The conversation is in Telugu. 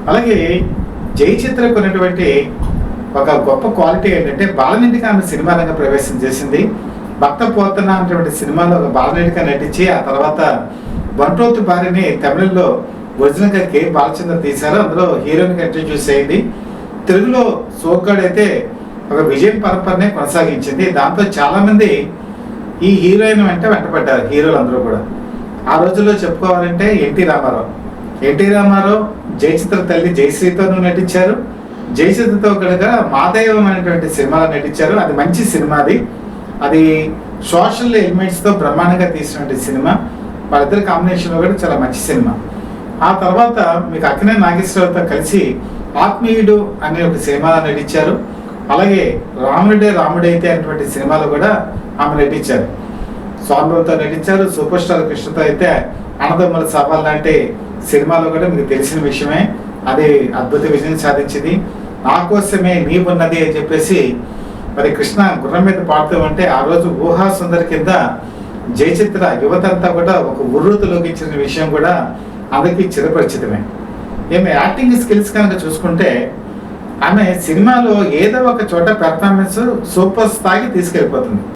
అలాగే జై చిత్రకు ఉన్నటువంటి ఒక గొప్ప క్వాలిటీ ఏంటంటే బాలనటిగా ఆమె సినిమా రంగ ప్రవేశం చేసింది. భక్త పోతన అనేటువంటి సినిమాలో ఒక బాలనటిగా నటించి ఆ తర్వాత బంట్రోతు భార్యని తమిళంలో ఒరిజినల్గా కె బాలచంద్ర తీశారు. అందులో హీరోయిన్గా ఇంట్రడ్యూస్ అయింది. తెలుగులో సోగ్గాడు అయితే ఒక విజయం పరంపరనే కొనసాగించింది. దాంతో చాలామంది ఈ హీరోయిన్ వెంటపడ్డారు హీరోలు అందరూ కూడా. ఆ రోజుల్లో చెప్పుకోవాలంటే ఎన్టీ రామారావు జయచిత్ర తల్లి జయశ్రీతోనూ నటించారు. జయచిత్రతో కనుక మాదేవం అనేటువంటి సినిమాలో నటించారు. అది మంచి సినిమా. అది సోషల్ ఎలిమెంట్స్తో బ్రహ్మాండంగా తీసినటువంటి సినిమా. వాళ్ళిద్దరి కాంబినేషన్లో కూడా చాలా మంచి సినిమా. ఆ తర్వాత మీకు అక్కినేని నాగేశ్వరరావుతో కలిసి ఆత్మీయుడు అనే ఒక సినిమాలో నటించారు. అలాగే రాముడే అయితే అనేటువంటి సినిమాలో కూడా ఆమె నటించారు. స్వామితో నటించారు. సూపర్ స్టార్ కృష్ణతో అయితే అన్నదమ్ముల సవాల్ లాంటి సినిమాలో కూడా మీకు తెలిసిన విషయమే. అది అద్భుత విజయం సాధించింది. నా కోసమే నీ ఉన్నది అని చెప్పేసి మరి కృష్ణ గుర్రం మీద పాడుతూ ఉంటే ఆ రోజు ఊహా సుందరి కింద జయచిత్ర యువతంతా కూడా ఒక ఉర్రూతులోకి ఇచ్చిన విషయం కూడా అందరికీ చిరపరిచితమే. ఈమె యాక్టింగ్ స్కిల్స్ కనుక చూసుకుంటే ఆమె సినిమాలో ఏదో ఒక చోట పెర్ఫార్మెన్స్ సూపర్ స్థాయికి తీసుకెళ్ళిపోతుంది.